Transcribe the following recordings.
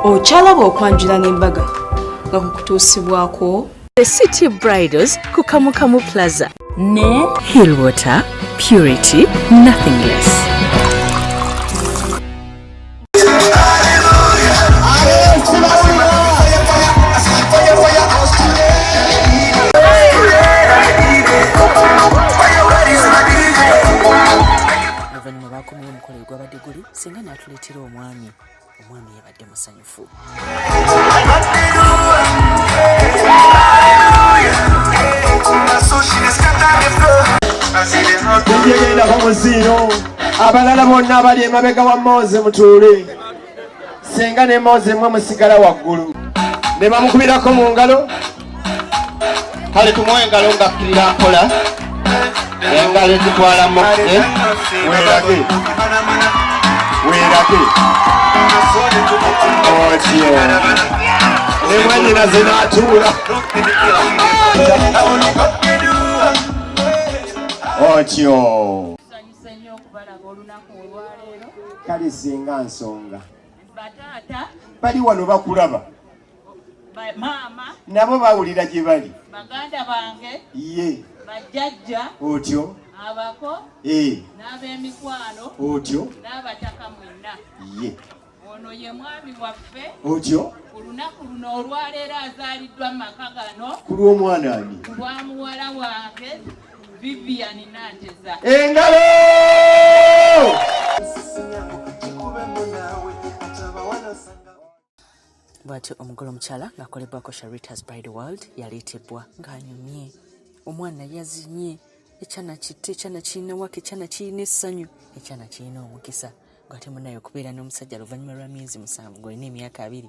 Okyalaba okwanjula n'embaga nga kukutuusibwako The City Bridals ku Kamukamu Plaza ne Hillwater Purity Nothing Less. Oluvannyuma baakomyewo omukolo gwabadde guli singa n'atuleetera omwami yabadde musanyufu. Tugenda ku muziino abalala bonna abali emabega wa Mose mutuule senga ne Mose mwe musigala waggulu ne bamukubirako mu ngalo kale tumuwe engalo ngakkirira nkola engalo ezitwala Mose weerage otyo ne mwenyina ze n'atuula otyo kale singa nsonga bali wano bakulaba nabo bawulira gye bali baganda bange ye bajjajja otyo abako n'ab'emikwano otyo n'abataka mwenna ye ono ye mwami waffe otyo ku lunaku luno olwaleero azaaliddwa mu maka gano ku lw'omwana ani lwa muwala wange VIVIAN Nanjeza. Engalo! Bw'atyo omugole omukyala ng'akolebwako Sharita's Bride World yaleetebwa ng'anyumye. Omwana yazinye, ekyana kitte, ekyana kirina waka, ekyana kirina essanyu, ekyana kirina omukisa. Ng'ate munnaye okubeera n'omusajja oluvannyuma lwa myezi 7 ng'olina emyaka 2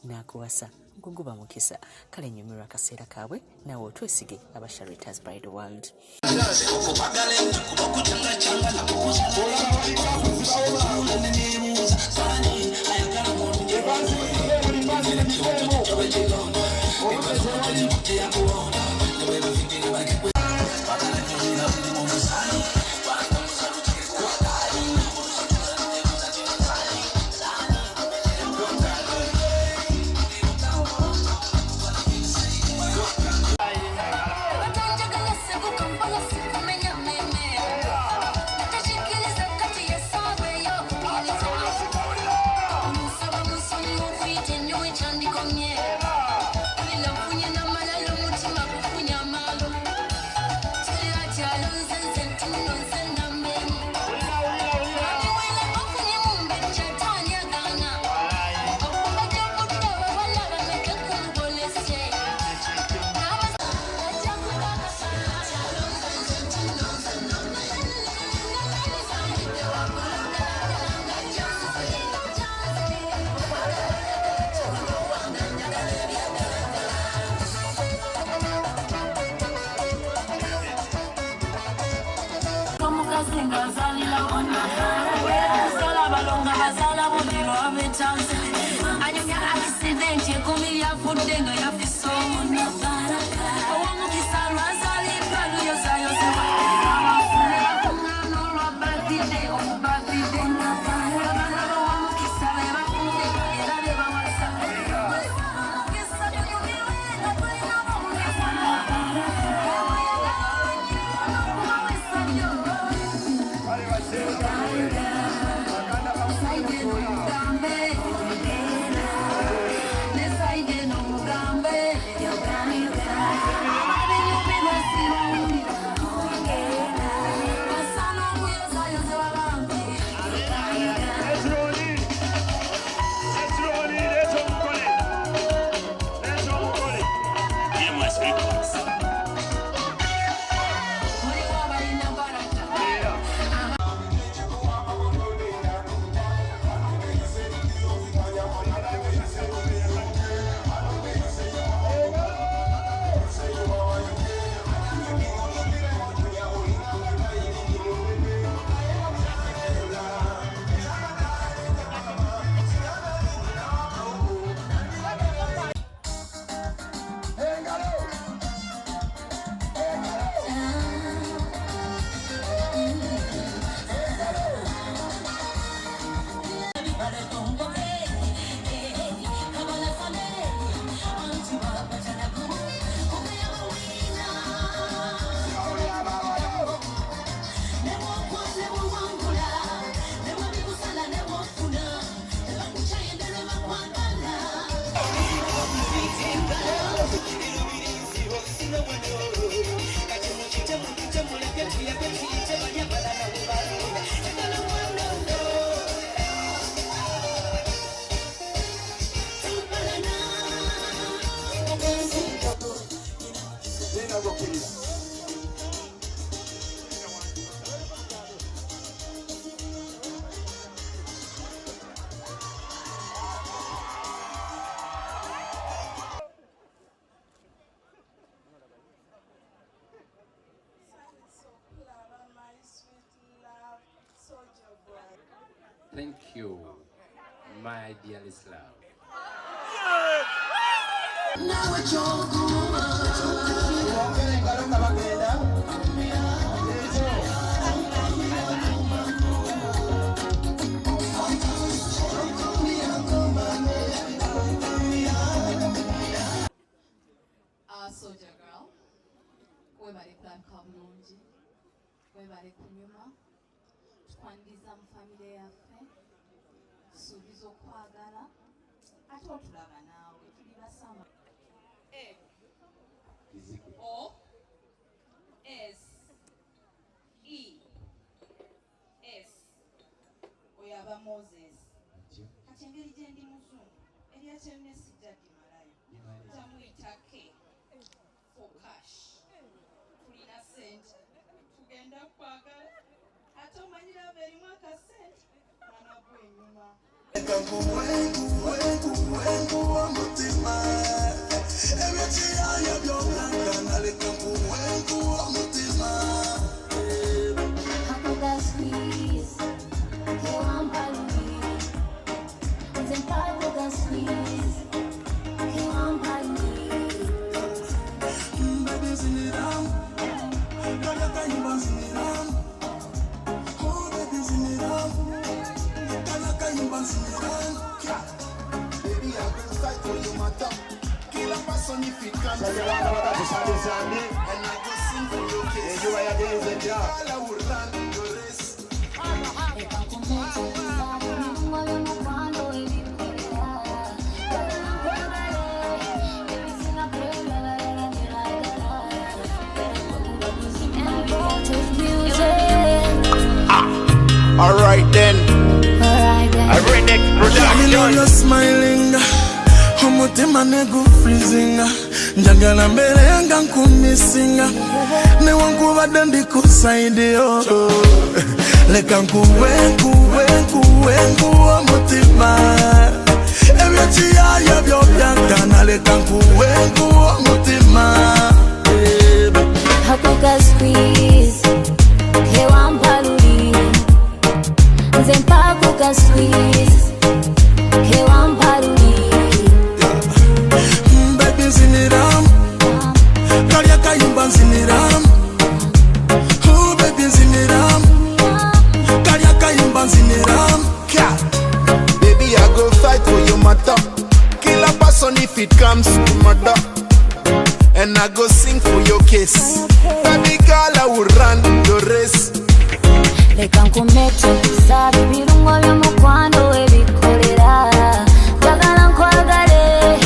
n'akuwasa guba mukisa. Kale nyumirwa akaseera kaabwe naawe otwesige aba Sharita's Bride World. Let's my dearest love. Soldier girl, webale kulambuka bulungi, webale kunyuma, tukwaniriza mu famire yaffe, tusuubiza okwagala, ate otulaba naawe tuli basama. O S E S oyo aba Moses. Kati engeri gye ndi muzungu eryakyerina sijja ddimalayo tamuyita ke for cash. Tulina sente tugenda kwagala ate omanyira aba erimu akasente mwana gwenyuma. Alright then. I bring next production. You're smiling. Umutima nego freezing. Njagala mbele yanga nkumisinga. Ne wankubadde ndikuside yo. Leka nkuwenku umutima. Ebyekiyaaya by'obyagana. Leka nkuwenku umutima. Hakuka squeeze. Hewampaluli. Zempakuka squeeze. Hewampaluli. Baby ziniram. Karya kayimba ziniram. Oh baby ziniram. Karya kayimba ziniram. Baby I go fight for your matter. Kill a person if it comes to murder. And I go sing for your kiss. Baby girl I will run the race. Leka nkumete kusabi birungo by'omukwano webikolera. Njagala nkwagale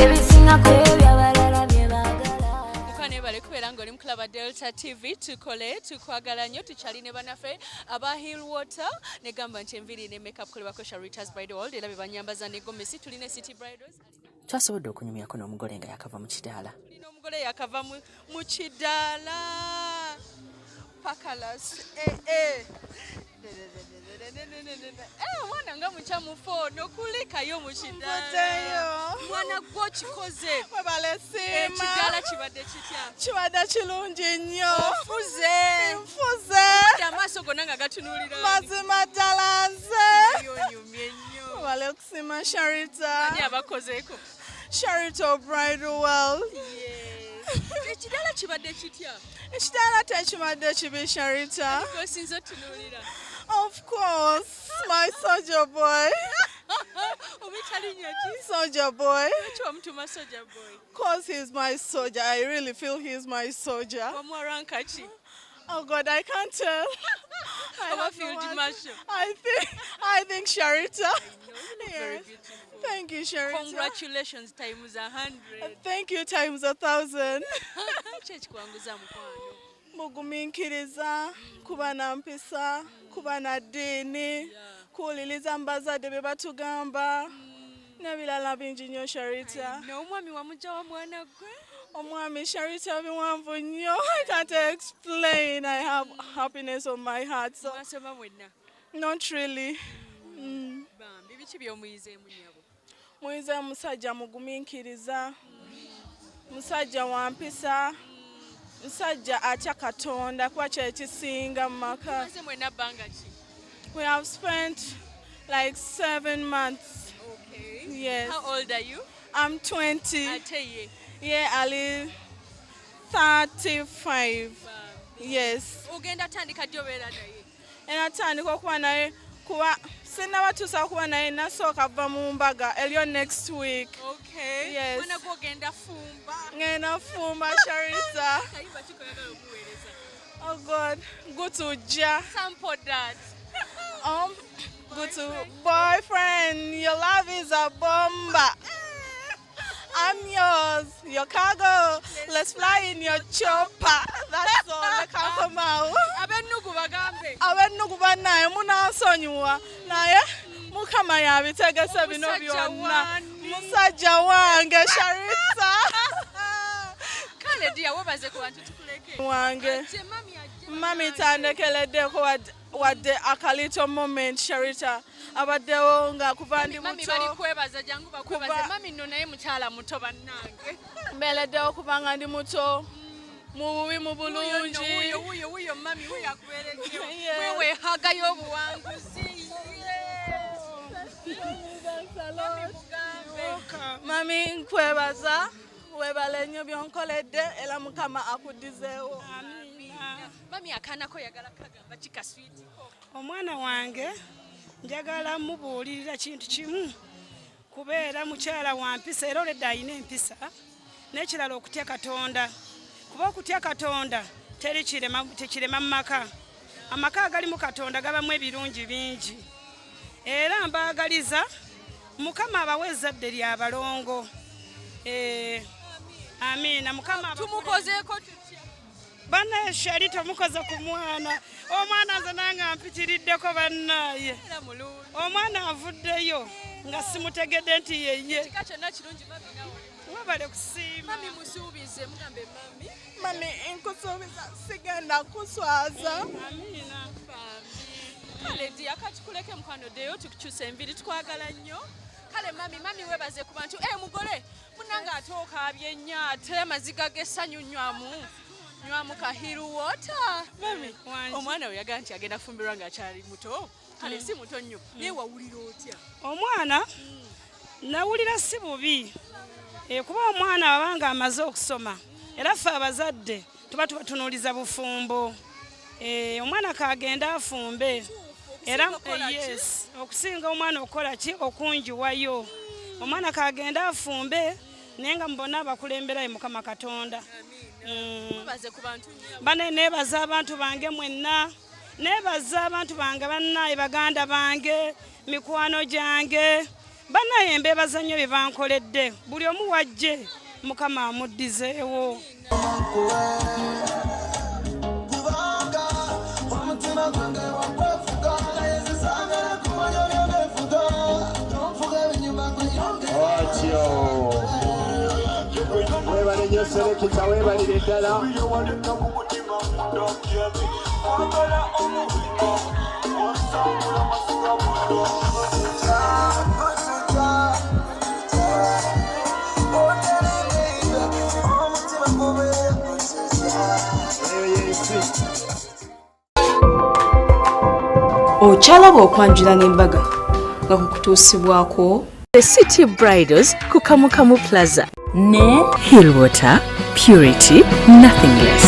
ebisinga kwebyabalala byebagala. Mukane bale kubeera ng'oli mu Club Delta TV tukwagala nnyo tukyali ne banaffe aba Hillwater negamba nti enviri ne makeup kolebako Sharita's Bridal World era bebanyambaza ne gomesi tulina City Bridals. Twasobodde okunyumyako n'omugole nga yakava mu kidaala. Tulina omugole yakava mu kidaala. Pakalas. Mwana nga mukyamufu nokulekayo mu kidaala. Mwana gwo kikoze. Webalesima. Ekidaala kibadde kitya? Kibadde kirungi nnyo. Nfuze. Amaaso gonna nga gatunuulira. Mazima ddala nze. Yonyumye nnyo. Webale okusima Sharita. Ani abakozeeko? Sharita Bridal World. Ekidaala kibadde kitya? Ekidaala tekibadde kibi Sharita. Osinza otunuulira. Of course, my soldier boy. Soldier boy. Soldier boy. Cause he's my soldier. I really feel he's my soldier. Oh God, I can't tell. I think Sharita. Very beautiful. Thank you, Sharita. Congratulations times 100. Thank you times 1,000. Muguminkiriza, kuba na mpisa, kuba na dini, kuwuliriza mbazadde bye batugamba, n'ebirala bingi nnyo Sharita. N'omwami wamugya wa mwana gwe? Omwami Sharita biwanvu nnyo. I can't explain. I have happiness on my heart. So Mwasoma mwenna? Not really. Bambi biki by'omuyizeemu nnyabo? Muyize musajja muguminkiriza, musajja wampisa, musajja atya Katonda kuba kyekisinga mu maka. Mwenna bbanga ki? We have spent like 7 months Okay. Yes. How old are you? I'm 20. Ateye. Yeah, Ali 35. Yes. Ogenda tandika jobera naye. Enatandika okuba naye kuba sinnabatuusa kuba naye nasooka va mu mbaga elyo next week. Okay. Yes. Mwana gwogenda fumba. Ngenda fumba Sharita. Kayimba kikoyagala okuweereza. Oh God, good to ja. Sample that. Good to boyfriend. Your love is a bomba. I'm yours, your cargo. Let's fly in your chopper. That's all I can come out. Abennugu bagambe. Abennugu banaye munansonyiwa naye mukama yabitegese bino byonna. Musajja wange Sharita. Kale dia webaze ku bantu tukuleke. Wange. Mami tandekeleddeko wadde akalito moment Sharita abaddewo nga kuva ndi Mami muto. bali kwebaza jangu bakwebaze. Mami nno naye mukyala muto bannange. Mbeereddewo kuba nga ndi muto mu bubi mu bulungi. Wuyo mami wuyo akubeereddewo. Wewe hagayo obuwanguzi. Mami nkwebaza webale nnyo byonkoledde era mukama akuddizeewo. Mami akaanako yagala kagamba kika sweet. Omwana wange njagala mubuulirira kintu kimu kubeera mukyala wa mpisa era oledde ayina empisa n'ekirala okutya Katonda kuba okutya Katonda tekirema mu maka. Amaka agalimu Katonda gabamu ebirungi bingi era mbaagaliza Mukama abawe ezzadde ly'abalongo. Amiina. Mukama tumukozeeko tutya? Bannaye Sharita mukoze ku mwana. Omwana nze nange ampitiriddeko bannaye. Omwana avuddeyo nga simutegedde nti yeye. Kika kyonna kirungi mami nawe. Wabale kusiima. Mami musuubize mugambe mami. Mami nkusuubiza sigenda kuswaza. Amiina. Kale ndi akatukuleke mukwano ddeyo tukukyusa enviri twagala nnyo. Kale mami webaze ku bantu. Mugole munanga ate okaabye nnyo ate amaziga g'essanyu nywamu kahiru water. Mami omwana we yagala nti agenda fumbirwa ng'akyali muto. Kale si muto nnyo naye wawulira otya? Omwana nawulira si bubi kuba omwana abanga amaze okusoma era ffe abazadde tuba tubatunuuliza bufumbo. Omwana kagenda afumbe era yes okusinga omwana okukola ki okunjiwayo. Omwana kagenda afumbe naye nga mbona abakulemberaye Mukama Katonda. Bane nebaza abantu bange mwenna, nebaza abantu bange bannaye baganda bange, mikwano gyange, bannaye mbebaza nnyo bye bankoledde. Buli omu wajje Mukama amuddizeewo. Webale nnyo Selekita, webalire ddala. Okyalaba okwanjula n'embaga nga kukutuusibwako The City Bridals ku Kamukamu Plaza ne Hillwater Purity, nothing less.